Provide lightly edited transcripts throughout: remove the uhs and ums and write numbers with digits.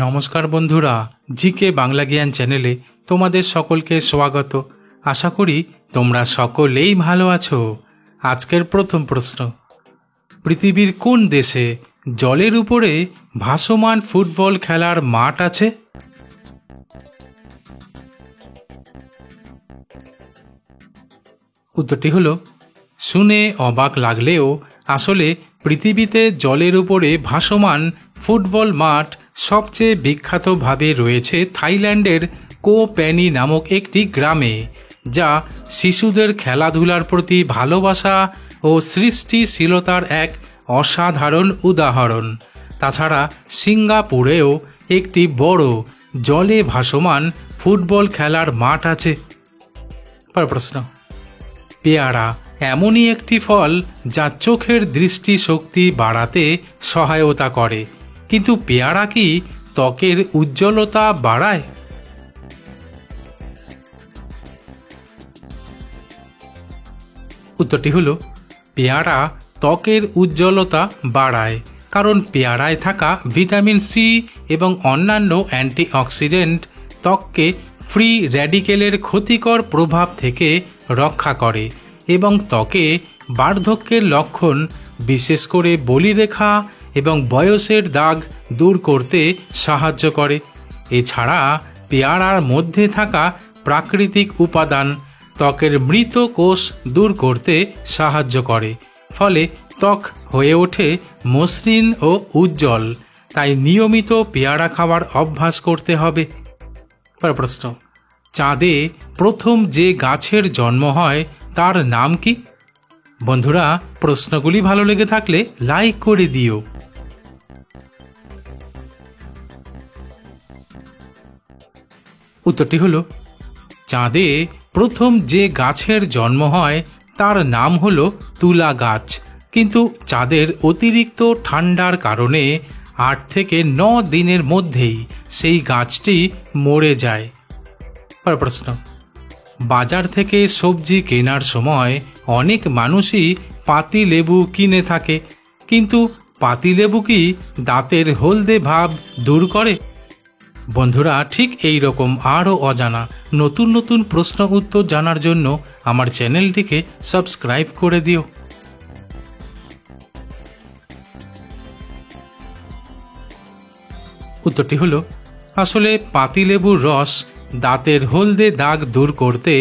নমস্কার বন্ধুরা, জিকে বাংলা জ্ঞান চ্যানেলে তোমাদের সকলকে স্বাগত। আশা করি তোমরা সকলেই ভালো আছো। আজকের প্রথম প্রশ্ন, পৃথিবীর কোন দেশে জলের উপরে ভাসমান ফুটবল খেলার মাঠ আছে? উত্তরটি হলো, শুনে অবাক লাগলেও আসলে পৃথিবীতে জলের উপরে ভাসমান ফুটবল মাঠ সবচেয়ে বিখ্যাতভাবে রয়েছে থাইল্যান্ডের কো প্যানি নামক একটি গ্রামে, যা শিশুদের খেলাধুলার প্রতি ভালোবাসা ও সৃষ্টিশীলতার এক অসাধারণ উদাহরণ। তাছাড়া সিঙ্গাপুরেও একটি বড় জলে ভাসমান ফুটবল খেলার মাঠ আছে। প্রশ্ন, পেয়ারা এমনই একটি ফল যা চোখের দৃষ্টিশক্তি বাড়াতে সহায়তা করে, কিন্তু পেয়ারা কি ত্বকের উজ্জ্বলতা বাড়ায়? উত্তরটি হলো, পেয়ারা ত্বকের উজ্জ্বলতা বাড়ায়, কারণ পেয়ারায় থাকা ভিটামিন সি এবং অন্যান্য অ্যান্টিঅক্সিডেন্ট ত্বককে ফ্রি র্যাডিকেলের ক্ষতিকর প্রভাব থেকে রক্ষা করে এবং ত্বকে বার্ধক্যের লক্ষণ, বিশেষ করে বলিরেখা এবং বয়সের দাগ দূর করতে সাহায্য করে। এছাড়া পেয়ারার মধ্যে থাকা প্রাকৃতিক উপাদান ত্বকের মৃত কোষ দূর করতে সাহায্য করে, ফলে ত্বক হয়ে ওঠে মসৃণ ও উজ্জ্বল। তাই নিয়মিত পেয়ারা খাওয়ার অভ্যাস করতে হবে। প্রশ্ন, চাঁদে প্রথম যে গাছের জন্ম হয় তার নাম কি? বন্ধুরা, প্রশ্নগুলি ভালো লেগে থাকলে লাইক করে দিও। উত্তরটি হলো, চাঁদে প্রথম যে গাছের জন্ম হয় তার নাম হলো তুলা গাছ, কিন্তু চাঁদের অতিরিক্ত ঠান্ডার কারণে 8 থেকে 9 দিনের মধ্যেই সেই গাছটি মরে যায়। প্রশ্ন, বাজার থেকে সবজি কেনার সময় অনেক মানুষই পাতিলেবু কিনে থাকে, কিন্তু পাতিলেবু কি দাঁতের হলদে ভাব দূর করে? বন্ধুরা, ঠিক এই রকম আরও অজানা নতুন নতুন প্রশ্ন উত্তর জানার জন্য আমার চ্যানেলটিকে সাবস্ক্রাইব করে দিও। উত্তরটি হলো, আসলে পাতিলেবুর রস দাঁতের হলদে দাগ দূর করতে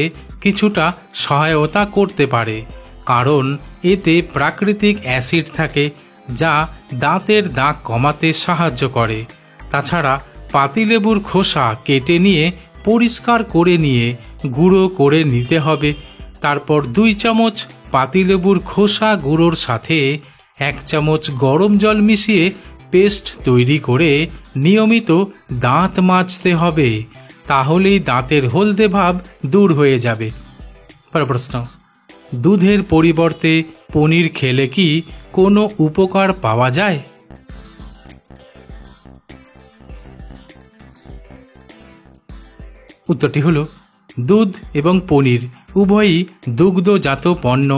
কিছুটা সহায়তা করতে পারে, কারণ এতে প্রাকৃতিক অ্যাসিড থাকে যা দাঁতের দাগ কমাতে সাহায্য করে। তাছাড়া পাতিলেবুর খোসা কেটে নিয়ে পরিষ্কার করে নিয়ে গুঁড়ো করে নিতে হবে। তারপর 2 চামচ পাতিলেবুর খোসা গুঁড়োর সাথে 1 চামচ গরম জল মিশিয়ে পেস্ট তৈরি করে নিয়মিত দাঁত মাজতে হবে, তাহলেই দাঁতের হলদে ভাব দূর হয়ে যাবে। প্রশ্ন, দুধের পরিবর্তে পনির খেলে কি কোনো উপকার পাওয়া যায়? উত্তরটি হলো, দুধ এবং পনির উভয়ই দুগ্ধজাত পণ্য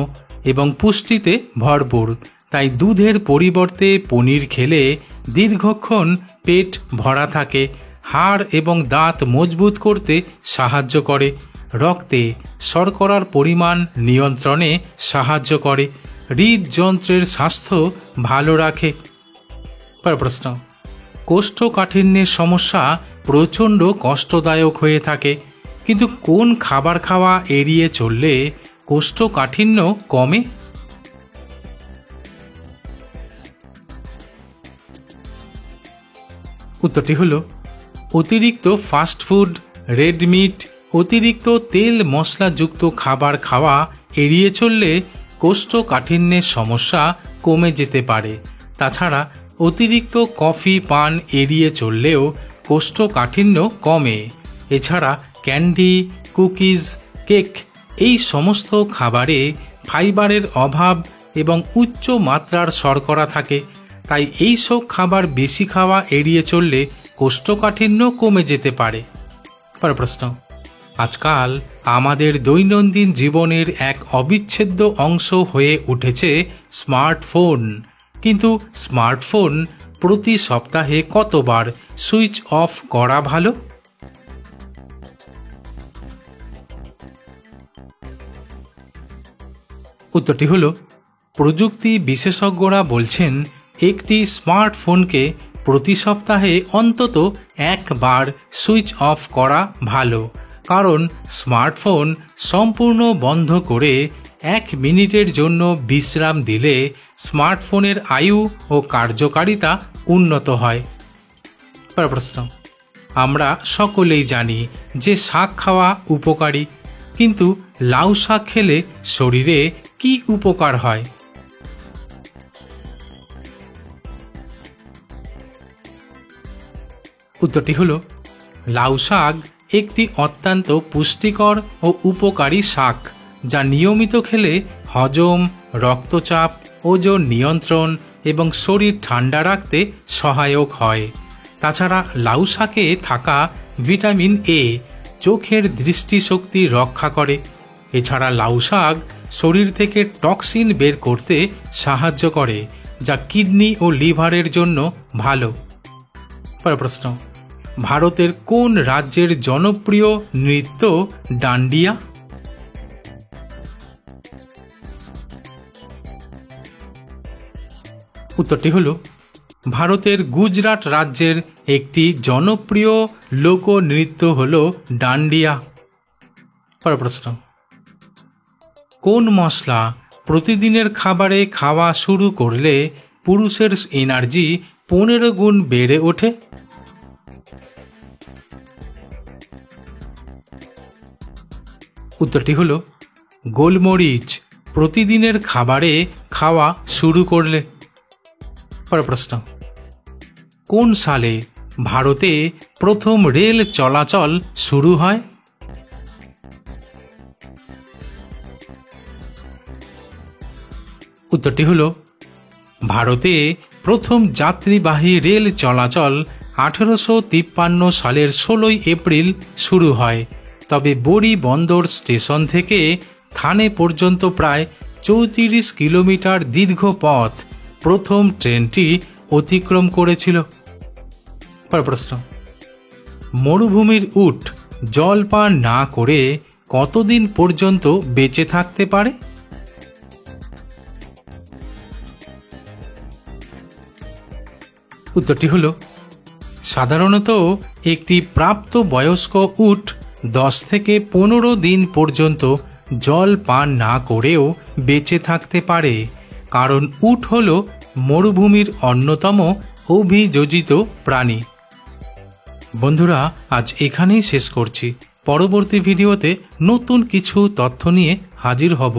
এবং পুষ্টিতে ভরপুর। তাই দুধের পরিবর্তে পনির খেলে দীর্ঘক্ষণ পেট ভরা থাকে, হাড় এবং দাঁত মজবুত করতে সাহায্য করে, রক্তে শর্করার পরিমাণ নিয়ন্ত্রণে সাহায্য করে, হৃদযন্ত্রের স্বাস্থ্য ভালো রাখে। প্রশ্ন, কোষ্ঠকাঠিন্যের সমস্যা প্রচণ্ড কষ্টদায়ক হয়ে থাকে, কিন্তু কোন খাবার খাওয়া এড়িয়ে চললে কোষ্ঠকাঠিন্য কমে? উত্তরটি হলো, অতিরিক্ত ফাস্টফুড, রেড মিট, অতিরিক্ত তেল মশলাযুক্ত খাবার খাওয়া এড়িয়ে চললে কোষ্ঠকাঠিন্যের সমস্যা কমে যেতে পারে। তাছাড়া অতিরিক্ত কফি পান এড়িয়ে চললেও কোষ্ঠকাঠিন্য কমে। এছাড়া ক্যান্ডি, কুকিজ, কেক এই সমস্ত খাবারে ফাইবারের অভাব এবং উচ্চ মাত্রার শর্করা থাকে, তাই এই সব খাবার বেশি খাওয়া এড়িয়ে চললে কোষ্ঠকাঠিন্য কমে যেতে পারে। প্রশ্ন, আজকাল আমাদের দৈনন্দিন জীবনের এক অবিচ্ছেদ্য অংশ হয়ে উঠেছে স্মার্টফোন, কিন্তু স্মার্টফোন প্রতি সপ্তাহে কতবার সুইচ অফ করা ভালো? উত্তরটি হলো, প্রযুক্তি বিশেষজ্ঞরা বলছেন একটি স্মার্টফোনকে প্রতি সপ্তাহে অন্তত একবার সুইচ অফ করা ভালো, কারণ স্মার্টফোন সম্পূর্ণ বন্ধ করে 1 মিনিটের জন্য বিশ্রাম দিলে স্মার্টফোনের আয়ু ও কার্যকারিতা উন্নত হয়। প্রশ্ন, আমরা সকলেই জানি যে শাক খাওয়া উপকারী, কিন্তু লাউ শাক খেলে শরীরে কি উপকার হয়? উত্তরটি হলো, লাউ শাক একটি অত্যন্ত পুষ্টিকর ও উপকারী শাক, যা নিয়মিত খেলে হজম, রক্তচাপ, ওজন নিয়ন্ত্রণ এবং শরীর ঠান্ডা রাখতে সহায়ক হয়। তাছাড়া লাউ শাকে থাকা ভিটামিন এ চোখের দৃষ্টিশক্তি রক্ষা করে। এছাড়া লাউ শাক শরীর থেকে টক্সিন বের করতে সাহায্য করে, যা কিডনি ও লিভারের জন্য ভালো। প্রশ্ন, ভারতের কোন রাজ্যের জনপ্রিয় নৃত্য ডান্ডিয়া? উত্তরটি হল, ভারতের গুজরাট রাজ্যের একটি জনপ্রিয় লোকনৃত্য হল ডান্ডিয়া। প্রশ্ন, কোন মশলা প্রতিদিনের খাবারে খাওয়া শুরু করলে পুরুষের এনার্জি 15 গুণ বেড়ে ওঠে? উত্তরটি হল, গোলমরিচ প্রতিদিনের খাবারে খাওয়া শুরু করলে। প্রশ্ন, কোন সালে ভারতে প্রথম রেল চলাচল শুরু হয়? উত্তরটি হল, ভারতে প্রথম যাত্রীবাহী রেল চলাচল 1853 সালের 16 এপ্রিল শুরু হয়। তবে বড়ি বন্দর স্টেশন থেকে থানে পর্যন্ত প্রায় 34 কিলোমিটার দীর্ঘ পথ প্রথম ট্রেনটি অতিক্রম করেছিল। প্রশ্ন, মরুভূমির উট জল পান না করে কতদিন পর্যন্ত বেঁচে থাকতে পারে? উত্তরটি হল, সাধারণত একটি প্রাপ্তবয়স্ক উট 10 থেকে 15 দিন পর্যন্ত জল পান না করেও বেঁচে থাকতে পারে, কারণ উট হল মরুভূমির অন্যতম অভিযোজিত প্রাণী। বন্ধুরা, আজ এখানেই শেষ করছি। পরবর্তী ভিডিওতে নতুন কিছু তথ্য নিয়ে হাজির হব।